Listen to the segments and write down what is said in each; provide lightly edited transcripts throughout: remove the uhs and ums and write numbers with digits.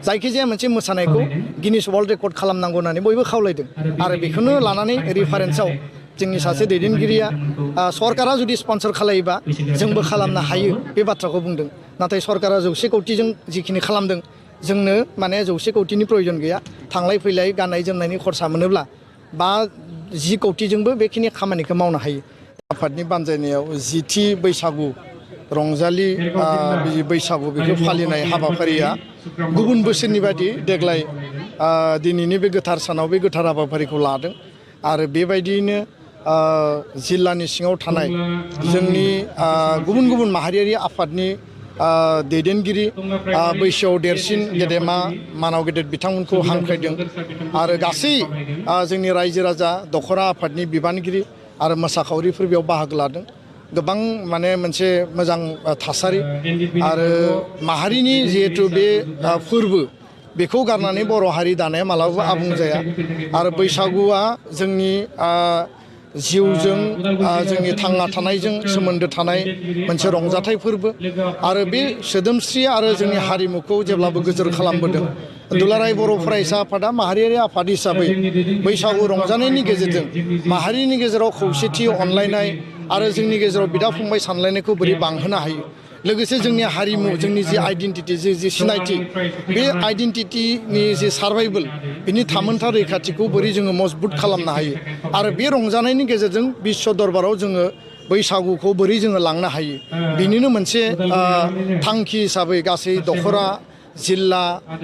जायखिजाया मोनसे मोसानायखौ गिनिस वर्ल्ड रेकर्ड खालामनांगौ होननानै बयबो खावलायदों आरो बेखौनो लानानै रेफारेन्सआव जोंनि सासे दैदेनगिरिया सरकारा जुदि स्पन्सर खालायोबा जोंबो खालामनो हायो बे बाथ्राखौ बुंदों नाथाय सरकारा 100 कौटिजों जिखिनि खालामदों जोंनो माने 100 कौटिनि प्रयोजन गैया थांलाय फैलाय गाननाय जोमनायनि खरसा मोनोब्ला 10 कौटिजोंबो बेखिनि खामानिखौ मावनो हायो। आफादनि बानजायनायाव 10थि बैसागु रंजालि बैसागु बेखौ फालिनाय हाबाफारिया गुबुन बोसोरनि बायदि देग्लाय दिनैनि बे गोथार सानाव बे गोथार हाबाफारिखौ लादों आरो बेबायदियैनो जिल्लानि सिङाव थानाय जोंनि गुबुन गुबुन माहारियारि आफादनि दैदेनगिरि बैसोआव देरसिन गेदेमा मानाव गेदेर बिथांमोनखौ हांख्रायदों आरो गासै जोंनि रायजो राजा दखरा आफादनि बिबानगिरि आरो मोसाखावरिफोर बेयाव बाहागो लादों। गोबां माने मोनसे मोजां थासारि आरो माहारिनि जिहेतु बे फोरबो बेखौ गारनानै बर' हारि दानाया मालाबाबो आबुं जाया आरो बैसागुआ जोंनि जिउजों जोंनि थांना थानायजों सोमोन्दो थानाय मोनसे रंजाथाइ फोरबो आरो बे सोदोमस्रि आरो जोंनि हारिमुखौ जेब्लाबो गोजोर खालामबोदों। दुलाराय बर' फरायसा आफादा माहारियारि आफाद हिसाबै बैसागु रंजानायनि गेजेरजों माहारिनि गेजेराव खौसेथि अनलायनाय आरो जोंनि गेजेराव बिदा फंबाय सानलायनायखौ बोरै बांहोनो हायो लोगोसे जोंनि हारिमु जोंनि जि आइडेन्टिटि जि सिनायथि बे आइडेन्टिटिनि जि सार्भाइभेल बिनि थामोनथा रैखाथिखौ बोरै जोङो मजबुत खालामनो हायो आरो बे रंजानायनि गेजेरजों बिश्व दरबाराव जोङो बैसागुखौ बोरै जोङो लांनो हायो बिनिनो मोनसे थांखि हिसाबै गासै दखरा जिल्ला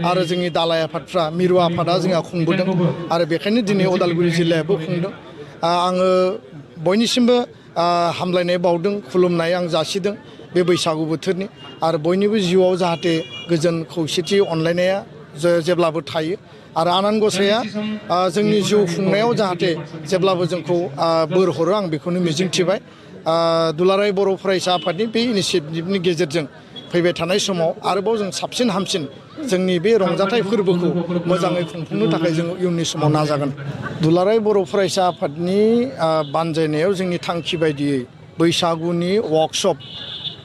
आरो जोंनि दालाय आफादफ्रा मिरु आफादा जोंहा खुंबोदों आरो बेखायनो दिनै उदालगुरि जिल्लायाबो खुंदों। आङो बयनिसिमबो हामलायनाय बावदों खुलुमनाय आं जासिदों बे बैसागु बोथोरनि आरो बयनिबो जिउआव जाहाथे गोजोन खौसेथि अनलायनाया जेब्लाबो थायो आरो आनान गसाया जोंनि जिउ खुंनायाव जाहाथे जेब्लाबो जोंखौ बोर हरो आं बेखौनो मिजिंथिबाय। दुलाराय बर' फरायसा आफादनि बे इनिसियेटिभनि गेजेरजों फैबाय थानाय समाव आरोबाव जों साबसिन हामसिन जोंनि बे रंजाथाइ फोरबोखौ मोजाङै खुंफुंनो थाखाय जों इयुननि समाव नाजागोन। दुलाराय बर' फरायसा आफादनि बानजायनायाव जोंनि थांखि बायदियै बैसागुनि वार्कशप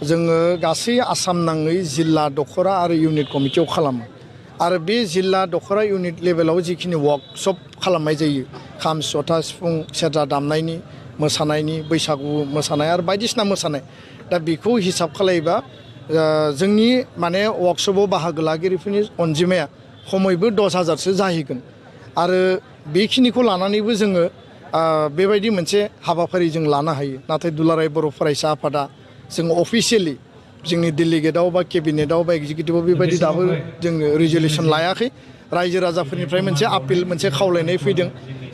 जोङो गासै आसाम नाङै जिल्ला दखरा आरो इउनिट कमिटियाव खालामो आरो बे जिल्ला दखरा इउनिट लेभेलाव जिखिनि वार्कशप खालामनाय जायो खाम जथा सिफुं सेरजा दामनायनि मोसानायनि बैसागु मोसानाय आरो बायदिसिना मोसानाय दा बेखौ हिसाब खालायोबा जोंनि माने वार्कशपआव बाहागो लागिरिफोरनि अनजिमाया खमैबो 10,000सो जाहैगोन आरो बेखिनिखौ लानानैबो जोङो बेबायदि मोनसे हाबाफारि जों लानो हायो। नाथाय दुलाराय बर' फरायसा आफादा जों अफिसियेलि जोंनि डेलिगेटआव बा केबिनेटआव बा एग्जिकिउटिभआव बेबायदि दाबो जोङो रिजलिउसन लायाखै। रायजो राजाफोरनिफ्राय मोनसे आपिल मोनसे खावलायनाय फैदों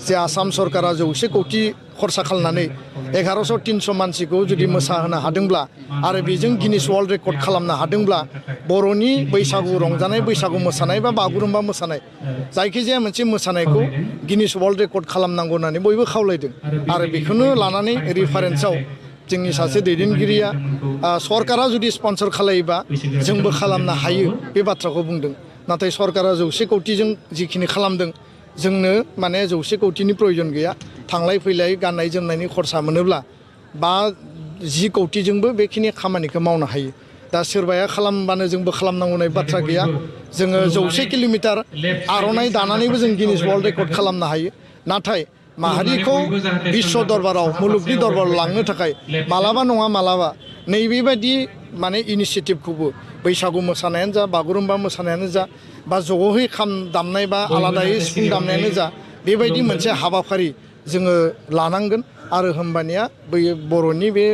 जे आसाम सरकारा 100 कौटि खरसा खालामनानै 1100-300 मानसिखौ जुदि मोसाहोनो हादोंब्ला आरो बेजों गिनिस वर्ल्ड रेकर्ड खालामनो हादोंब्ला बर'नि बैसागु रंजानाय बैसागु मोसानाय बा बागुरुम्बा मोसानाय जायखिजाया मोनसे मोसानायखौ गिनिस वर्ल्ड रेकर्ड खालामनांगौ होननानै बयबो खावलायदों आरो बेखौनो लानानै रेफारेन्सआव जोंनि सासे दैदेनगिरिया सरकारा जुदि स्पन्सर खालायोबा जोंबो खालामनो हायो बे बाथ्राखौ बुंदों नाथाय सरकारा 100 कौटिजों जिखिनि खालामदों जोंनो माने 100 कौटिनि प्रयोजन गैया थांलाय फैलाय गाननाय जोमनायनि खरसा मोनोब्ला 10 कौटिजोंबो बेखिनि खामानिखौ मावनो हायो। दा सोरबाया खालामबानो जोंबो खालामनांगौ होननाय बाथ्रा गैया। जोङो 100 किल'मिटार आर'नाइ दानानैबो जों गिनिस वर्ल्ड रेकर्ड खालामनो हायो नाथाय माहारिखौ बिश्व दरबाराव मुलुगनि दरबाराव लांनो थाखाय मालाबा नङा मालाबा नैबेबायदि माने इनिसियेटिभखौबो बैसागु मोसानायानो जा बागुरुम्बा मोसानायानो जा बा ज'है खाम दामनाय बा आलादायै सिफुं दामनायानो जा बेबायदि मोनसे हाबाफारि जोङो लानांगोन आरो होमबानिया बै बर'नि बे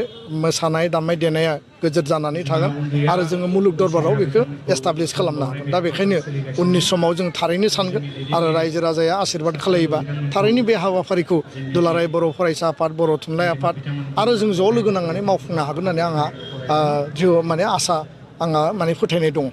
मोसानाय दामनाय देनाया गोजोर जानानै थागोन आरो जोङो मुलुग दरबाराव बेखौ एस्टाब्लिश खालामनो हागोन। दा बेखायनो उननि समाव जों थारैनो सानगोन आरो रायजो राजाया आशीर्बाद खालायोबा थारैनो बे हाबाफारिखौ दुलाराय बर' फरायसा आफाद बर' थुनलाइ आफाद आरो जों ज' लोगो नांनानै मावफुंनो हागोन होननानै आंहा माने आसा आंहा माने फोथायनाय दङ।